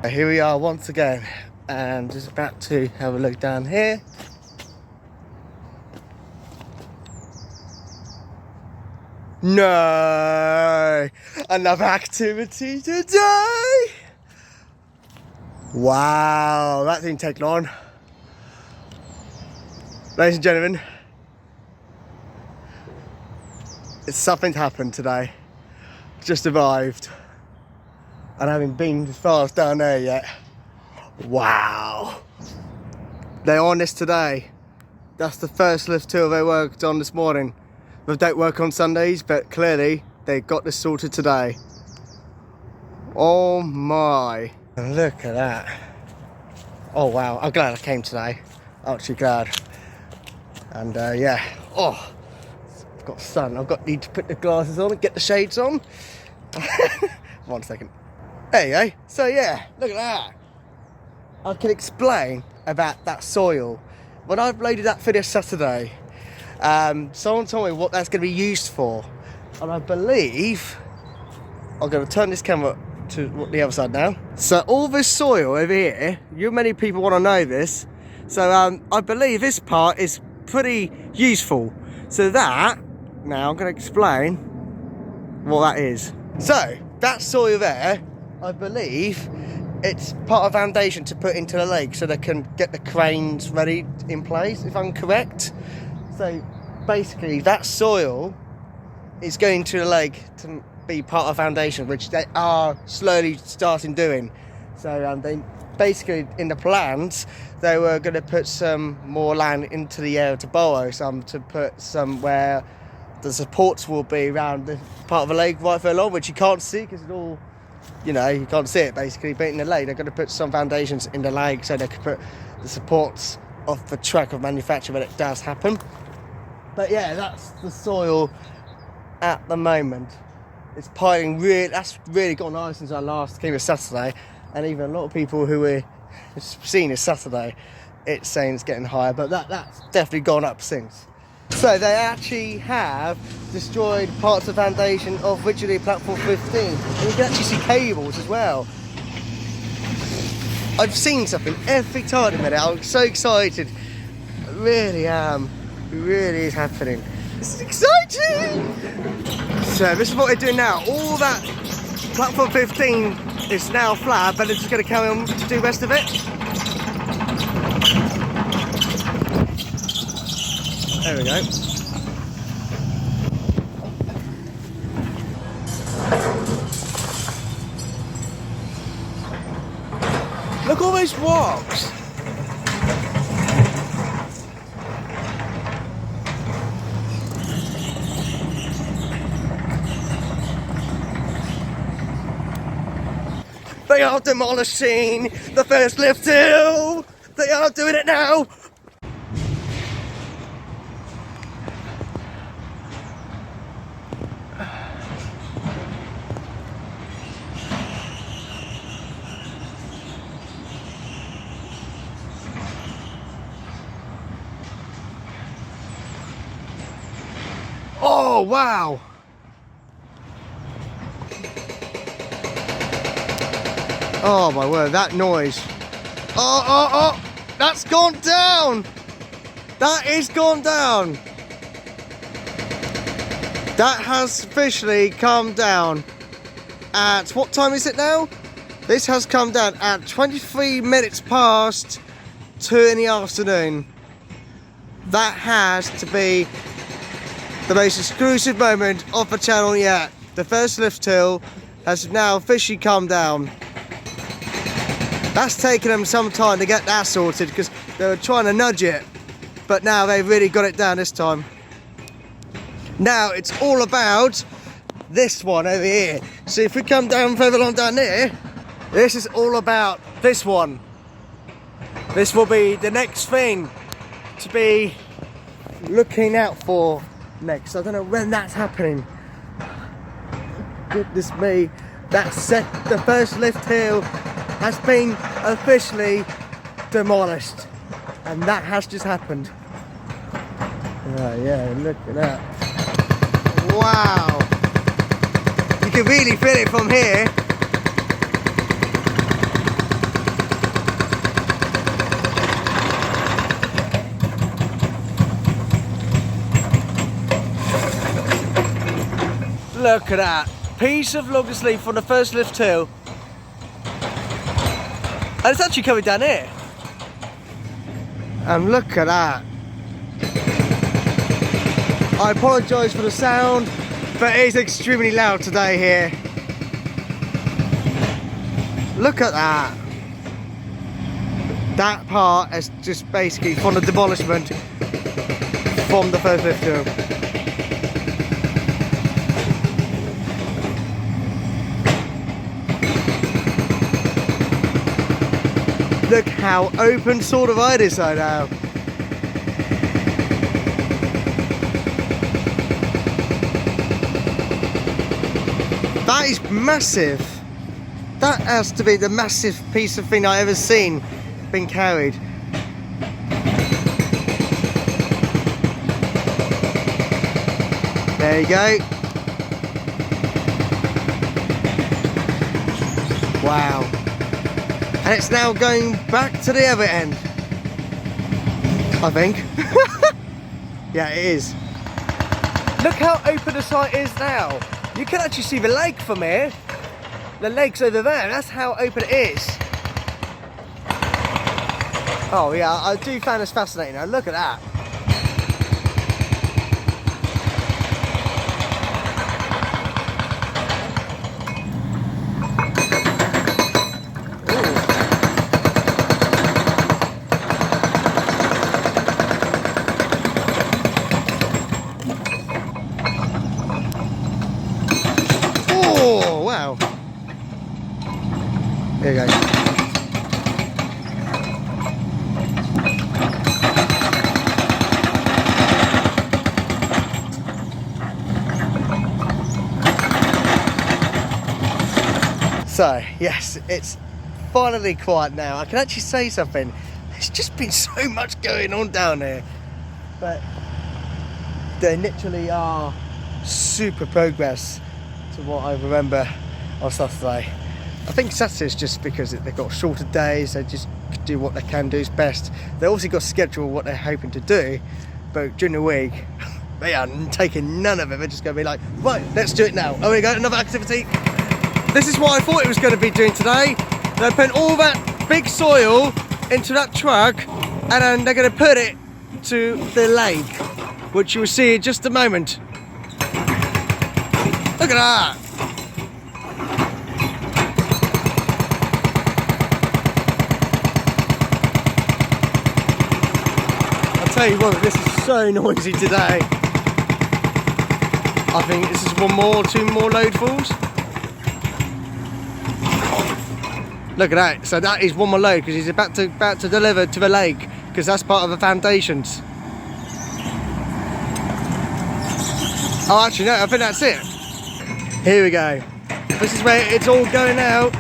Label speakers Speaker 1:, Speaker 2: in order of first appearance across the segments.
Speaker 1: Here we are once again, and just about to have a look down here. No! Another activity today! Wow, that didn't take long. Ladies and gentlemen, something's happened today. Just arrived. And I haven't been as far as down there yet. Wow. They're on this today. That's the first lift tour they worked on this morning. They don't work on Sundays, but clearly they got this sorted today. Oh my. Look at that. Oh wow, I'm glad I came today. I'm actually glad. And yeah, oh, I've got sun. Need to put the glasses on and get the shades on. 1 second. There you go. So yeah, look at that. I can explain about that soil. When I uploaded that video Saturday, someone told me what that's going to be used for, and I believe I'm going to turn this camera to the other side now. So all this soil over here, many people want to know this. So I believe this part is pretty useful. So that, now I'm going to explain what that is. So that soil there, I believe it's part of foundation to put into the lake so they can get the cranes ready in place, if I'm correct. So basically that soil is going to the lake to be part of foundation, which they are slowly starting doing. So they basically, in the plans, they were going to put some more land into the area to borrow some, to put some where the supports will be around the part of the lake right further along, which you can't see because it's all, you know, you can't see it basically. But in the lake, they're going to put some foundations in the lake so they can put the supports off the track of manufacture when it does happen. But yeah, that's the soil at the moment. It's piling that's really gone nice since I last came here Saturday, and even a lot of people who were seeing it Saturday, it's saying it's getting higher, but that's definitely gone up since. So they actually have destroyed parts of the foundation of originally platform 15, and you can actually see cables as well. I've seen something every time in a minute. I'm so excited. I really am. It really is happening. This is exciting! So this is what they're doing now. All that platform 15 is now flat, but they're just going to carry on to do the rest of it. There we go. Look at all those rocks. They are demolishing the first lift hill. They are doing it now. Oh, wow. Oh my word, that noise. Oh, that's gone down. That is gone down. That has officially come down. At, what time is it now? This has come down at 23 minutes past 2 in the afternoon. That has to be the most exclusive moment of the channel yet. The first lift hill has now officially come down. That's taken them some time to get that sorted because they were trying to nudge it, but now they've really got it down this time. Now it's all about this one over here. So if we come down further along down there, this is all about this one. This will be the next thing to be looking out for next. I don't know when that's happening. Goodness me, that's set. The first lift hill has been officially demolished, and that has just happened. Oh yeah, look at that. Wow, you can really feel it from here. Look at that. Piece of longer sleeve from the first lift too. And it's actually coming down here. And look at that. I apologise for the sound, but it is extremely loud today here. Look at that. That part is just basically from the demolishment from the first lift too. Look how open sort of it is right now. That is massive. That has to be the massive piece of thing I've ever seen being carried. There you go. Wow. And it's now going back to the other end, I think. Yeah, it is. Look how open the site is now. You can actually see the lake from here. The lake's over there. That's how open it is. Oh yeah, I do find this fascinating. Now look at that. Oh wow. There you go. So, yes, it's finally quiet now. I can actually say something. There's just been so much going on down here. But they literally are super progress to what I remember on Saturday. I think Saturday's just because they've got shorter days, they just do what they can do is best. They also got to schedule what they're hoping to do, but during the week, they are taking none of it. They're just going to be like, right, let's do it now. Oh, we go, another activity. This is what I thought it was going to be doing today. They're putting all that big soil into that truck and then they're going to put it to the lake, which you will see in just a moment. Look at that. I'll tell you what, this is so noisy today. I think this is two more loadfuls. Look at that. So that is one more load because he's about to deliver to the lake because that's part of the foundations. Oh, actually no, I think that's it. Here we go. This is where it's all going out.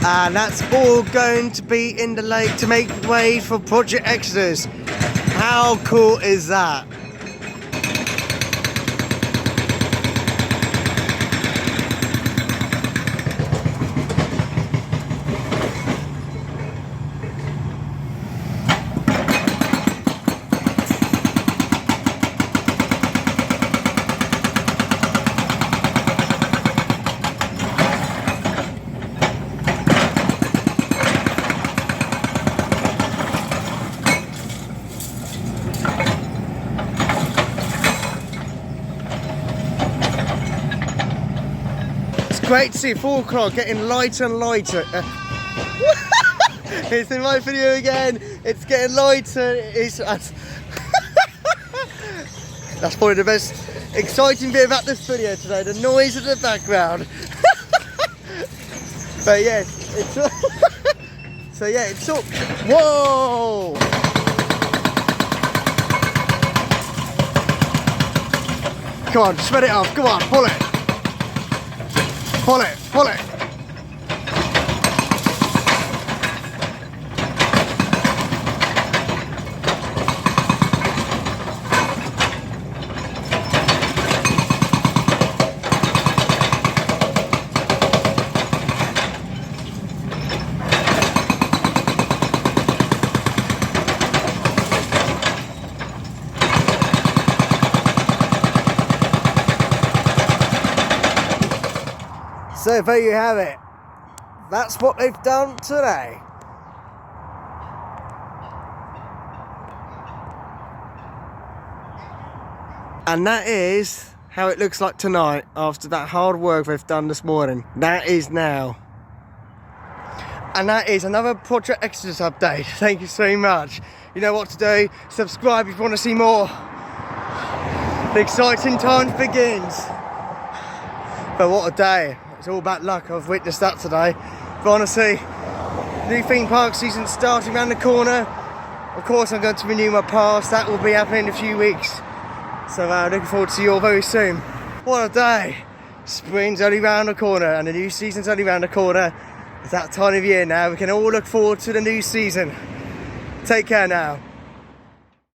Speaker 1: And that's all going to be in the lake to make way for Project Exodus. How cool is that? Great to see 4 o'clock getting lighter and lighter. It's in my video again. It's getting lighter. That's probably the most exciting bit about this video today, the noise in the background. But yeah, it's so yeah, it's all, whoa! Come on, spread it off, come on, pull it. Pull it, pull it. So there you have it. That's what they've done today. And that is how it looks like tonight after that hard work they've done this morning. That is now. And that is another Project Exodus update. Thank you so much. You know what to do. Subscribe if you want to see more. The exciting times begins. But what a day. It's all about luck. I've witnessed that today. But honestly, new theme park season starting around the corner. Of course, I'm going to renew my pass. That will be happening in a few weeks. So looking forward to see you all very soon. What a day. Spring's only round the corner and the new season's only round the corner. It's that time of year now. We can all look forward to the new season. Take care now.